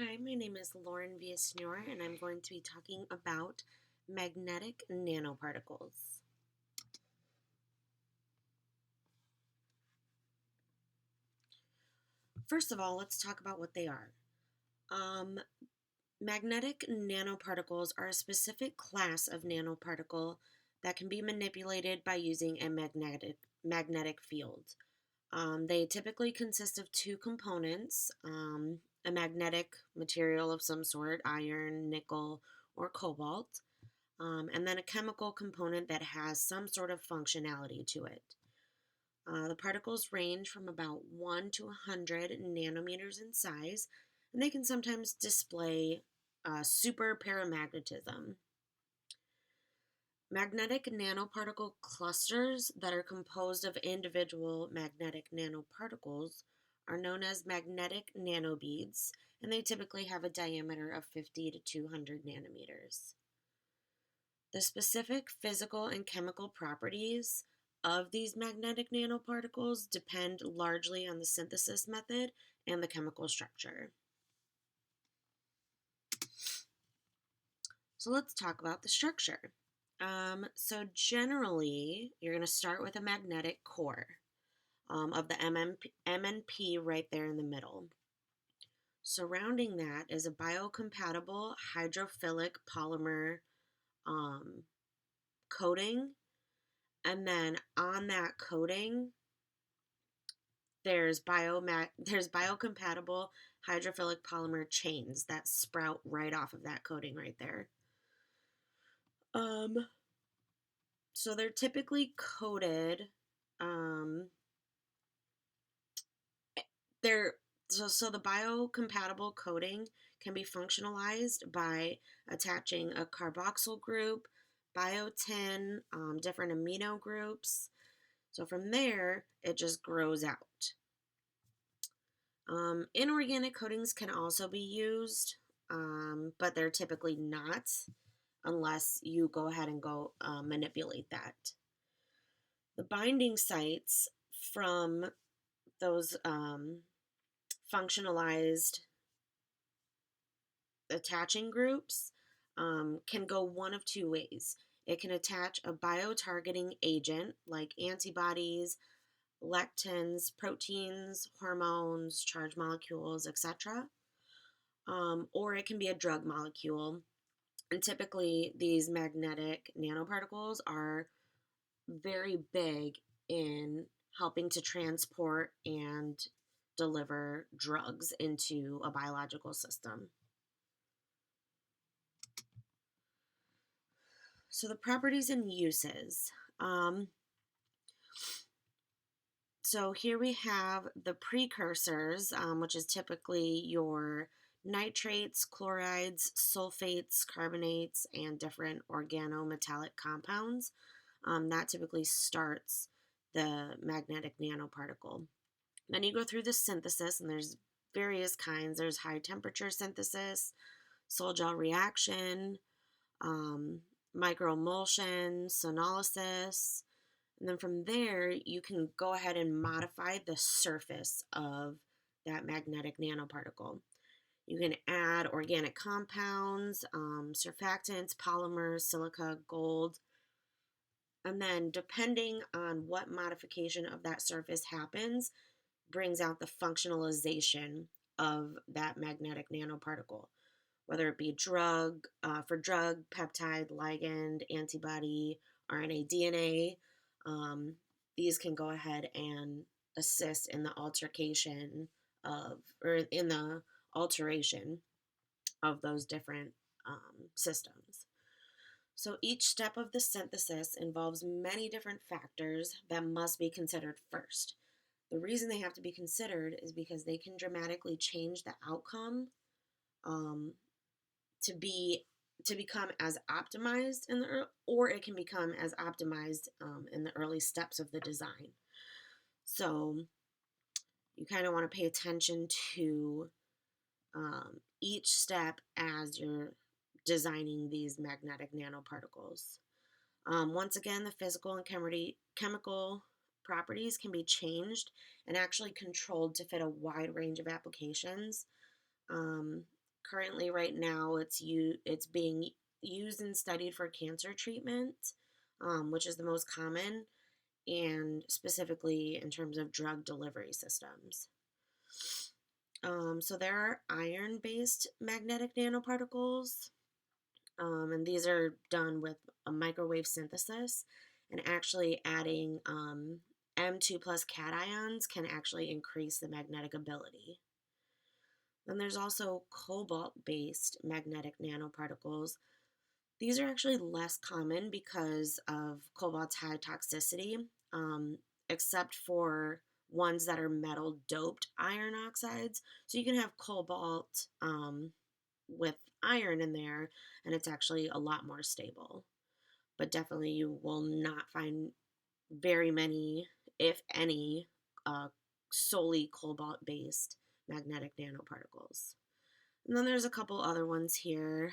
Hi, my name is Lauren Villasenor, and I'm going to be talking about magnetic nanoparticles. First of all, let's talk about what they are. Um, Magnetic nanoparticles are a specific class of nanoparticle that can be manipulated by using a magnetic field. They typically consist of two components, a magnetic material of some sort, iron, nickel, or cobalt, and then a chemical component that has some sort of functionality to it. The particles range from about 1 to 100 nanometers in size, and they can sometimes display super paramagnetism. Magnetic nanoparticle clusters that are composed of individual magnetic nanoparticles are known as magnetic nanobeads, and they typically have a diameter of 50 to 200 nanometers. The specific physical and chemical properties of these magnetic nanoparticles depend largely on the synthesis method and the chemical structure. So let's talk about the structure. Generally, you're going to start with a magnetic core of the MNP right there in the middle. Surrounding that is a biocompatible hydrophilic polymer um, coating, and then on that coating there's biocompatible hydrophilic polymer chains that sprout right off of that coating right there. Um, so they're typically coated. Um, they're so the biocompatible coating can be functionalized by attaching a carboxyl group, biotin, different amino groups. So from there, it just grows out. Inorganic coatings can also be used, but they're typically not unless you go ahead and go manipulate that. The binding sites from those functionalized attaching groups can go one of two ways. It can attach a biotargeting agent like antibodies, lectins, proteins, hormones, charged molecules, etc. Or it can be a drug molecule. And typically, these magnetic nanoparticles are very big in helping to transport and deliver drugs into a biological system. So, the properties and uses. So here we have the precursors, which is typically your nitrates, chlorides, sulfates, carbonates, and different organometallic compounds. That typically starts the magnetic nanoparticle. Then you go through the synthesis, and there's various kinds. There's high temperature synthesis, Sol-Gel reaction, um, microemulsion, sonolysis, and then from there, you can go ahead and modify the surface of that magnetic nanoparticle. You can add organic compounds, surfactants, polymers, silica, gold, and then depending on what modification of that surface happens, brings out the functionalization of that magnetic nanoparticle, whether it be for drug, peptide, ligand, antibody, RNA, DNA. These can go ahead and assist in the in the alteration of those different systems. So each step of the synthesis involves many different factors that must be considered first. The reason they have to be considered is because they can dramatically change the outcome um, to be to become as optimized or it can become as optimized in the early steps of the design. So you kind of want to pay attention to each step as you're designing these magnetic nanoparticles. Once again, the physical and chemical properties can be changed and actually controlled to fit a wide range of applications. Currently, right now, it's being used and studied for cancer treatment, which is the most common, and specifically in terms of drug delivery systems. So there are iron-based magnetic nanoparticles, and these are done with a microwave synthesis, and actually adding M2 plus cations can actually increase the magnetic ability. Then there's also cobalt based magnetic nanoparticles. These are actually less common because of cobalt's high toxicity, um, except for ones that are metal doped iron oxides. So you can have cobalt with iron in there, and it's actually a lot more stable. But definitely, you will not find very many, if any, uh, solely cobalt based magnetic nanoparticles. And then there's a couple other ones here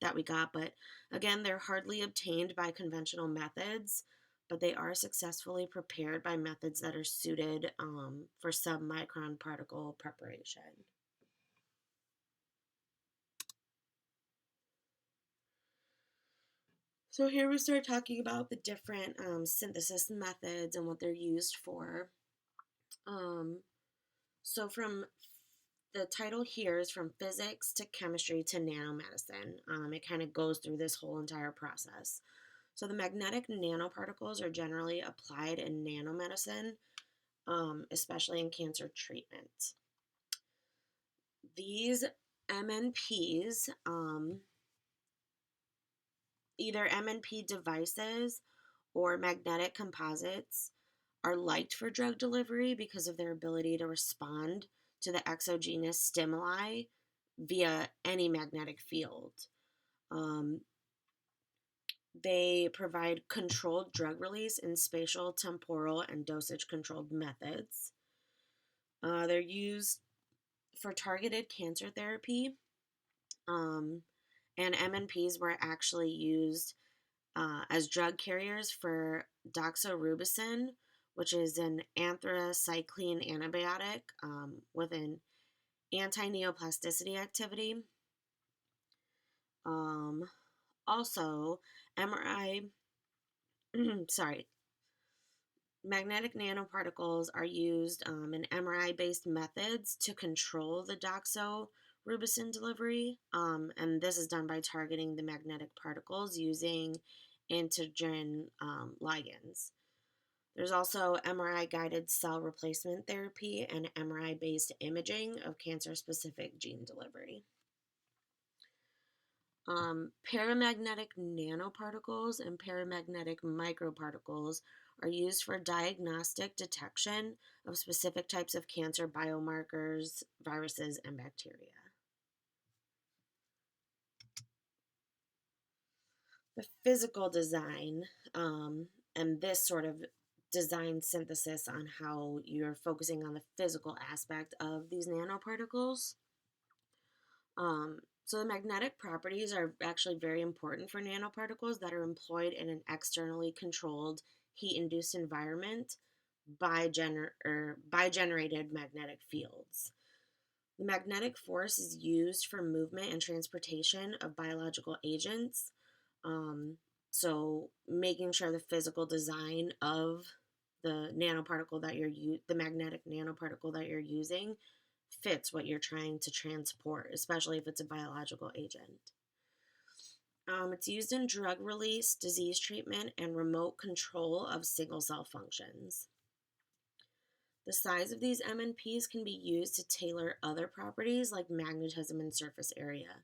that we got, but again, they're hardly obtained by conventional methods, but they are successfully prepared by methods that are suited for submicron particle preparation. So here we start talking about the different synthesis methods and what they're used for. Um, so from the title here is from physics to chemistry to nanomedicine. It kind of goes through this whole entire process. So the magnetic nanoparticles are generally applied in nanomedicine, especially in cancer treatment. These MNPs, either MNP devices or magnetic composites, are liked for drug delivery because of their ability to respond to the exogenous stimuli via any magnetic field. Um, they provide controlled drug release in spatial, temporal, and dosage controlled methods. They're used for targeted cancer therapy, um, and MNPs were actually used as drug carriers for doxorubicin, which is an anthracycline antibiotic with an anti-neoplasticity activity. Um, Also, MRI, sorry, magnetic nanoparticles are used in MRI based methods to control the doxorubicin delivery, and this is done by targeting the magnetic particles using antigen ligands. There's also MRI guided cell replacement therapy and MRI based imaging of cancer specific gene delivery. Paramagnetic nanoparticles and paramagnetic microparticles are used for diagnostic detection of specific types of cancer biomarkers, viruses, and bacteria. The physical design, and this sort of design synthesis on how you're focusing on the physical aspect of these nanoparticles. So the magnetic properties are actually very important for nanoparticles that are employed in an externally controlled heat-induced environment by generated magnetic fields. The magnetic force is used for movement and transportation of biological agents. Um, so making sure the physical design of the magnetic nanoparticle that you're using fits what you're trying to transport, especially if it's a biological agent. It's used in drug release, disease treatment, and remote control of single cell functions. The size of these MNPs can be used to tailor other properties like magnetism and surface area.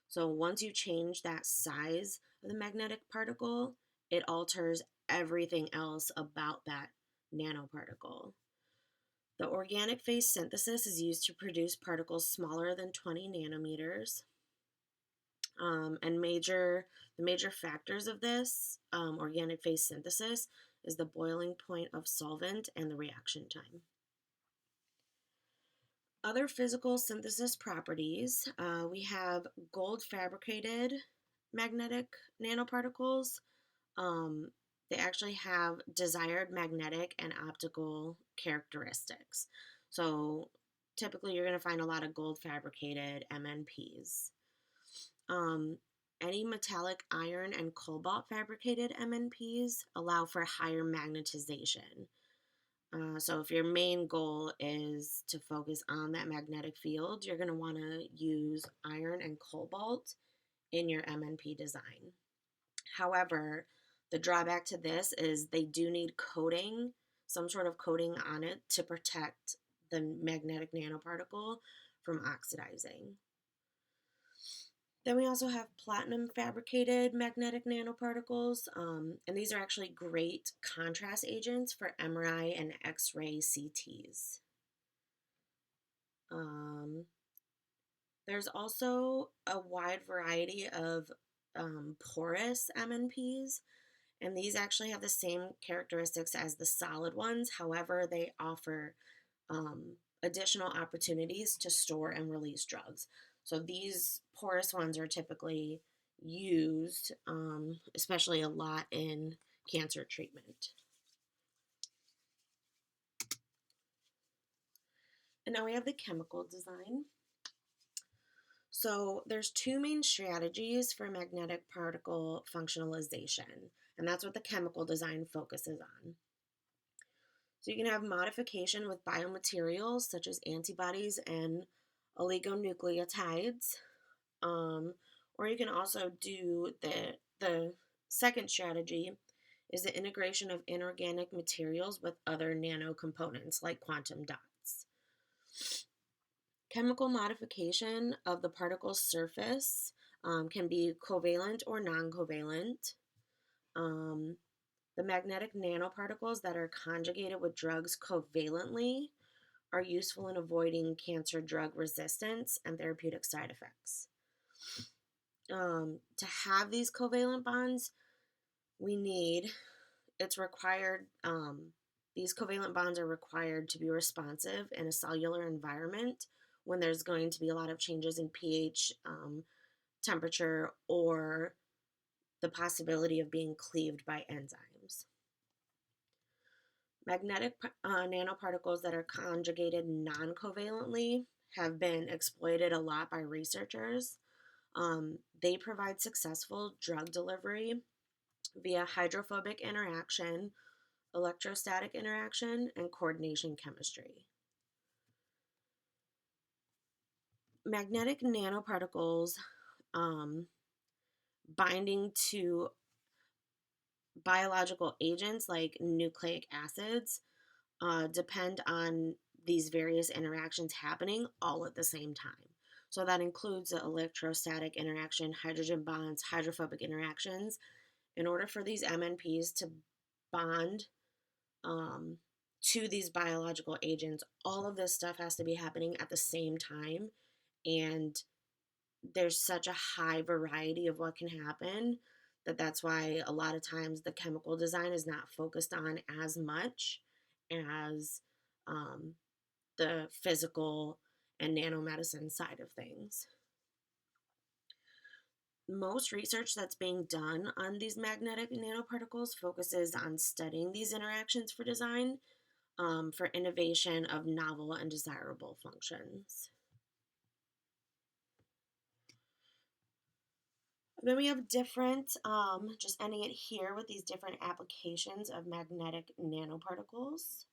So once you change that size of the magnetic particle, it alters everything else about that nanoparticle. The organic phase synthesis is used to produce particles smaller than 20 nanometers. The major factors of this organic phase synthesis is the boiling point of solvent and the reaction time. Other physical synthesis properties, we have gold fabricated magnetic nanoparticles. Um, they actually have desired magnetic and optical characteristics. So typically you're going to find a lot of gold fabricated MNPs. Um, any metallic iron and cobalt fabricated MNPs allow for higher magnetization. So if your main goal is to focus on that magnetic field, you're going to want to use iron and cobalt in your MNP design. However, the drawback to this is they do need coating, some sort of coating on it to protect the magnetic nanoparticle from oxidizing. Then we also have platinum fabricated magnetic nanoparticles, and these are actually great contrast agents for MRI and X-ray CTs. There's also a wide variety of porous MNPs, and these actually have the same characteristics as the solid ones. However, they offer additional opportunities to store and release drugs. So these porous ones are typically used, especially a lot in cancer treatment. And now we have the chemical design. So there's two main strategies for magnetic particle functionalization, and that's what the chemical design focuses on. So you can have modification with biomaterials such as antibodies and oligonucleotides, or you can also do the second strategy is the integration of inorganic materials with other nano components like quantum dots. Chemical modification of the particle's surface can be covalent or non-covalent. The magnetic nanoparticles that are conjugated with drugs covalently are useful in avoiding cancer drug resistance and therapeutic side effects. To have these covalent bonds, it's required, these covalent bonds are required to be responsive in a cellular environment when there's going to be a lot of changes in pH, temperature, or the possibility of being cleaved by enzymes. Magnetic nanoparticles that are conjugated non-covalently have been exploited a lot by researchers. They provide successful drug delivery via hydrophobic interaction, electrostatic interaction, and coordination chemistry. Magnetic nanoparticles binding to biological agents like nucleic acids depend on these various interactions happening all at the same time. So that includes the electrostatic interaction, hydrogen bonds, hydrophobic interactions. In order for these MNPs to bond to these biological agents, all of this stuff has to be happening at the same time. And there's such a high variety of what can happen that's why a lot of times the chemical design is not focused on as much as the physical and nanomedicine side of things. Most research that's being done on these magnetic nanoparticles focuses on studying these interactions for design, for innovation of novel and desirable functions. Then we have different, just ending it here with these different applications of magnetic nanoparticles.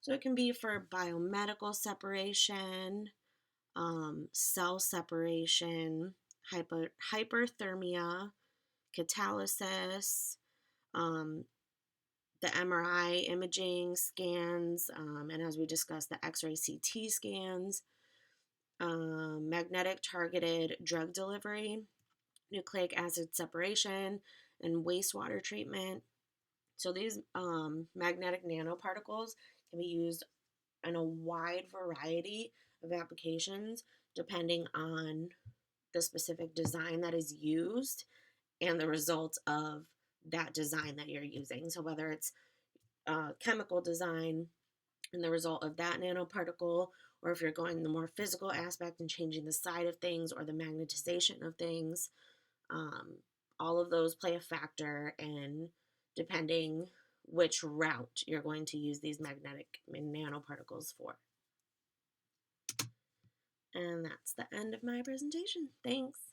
So it can be for biomedical separation, cell separation, hyperthermia, catalysis, the MRI imaging scans, and as we discussed, the X-ray CT scans, magnetic targeted drug delivery, nucleic acid separation, and wastewater treatment. So these magnetic nanoparticles can be used in a wide variety of applications depending on the specific design that is used and the results of that design that you're using. So whether it's chemical design and the result of that nanoparticle, or if you're going the more physical aspect and changing the side of things or the magnetization of things, all of those play a factor in depending which route you're going to use these magnetic nanoparticles for. that's the end of my presentation. Thanks.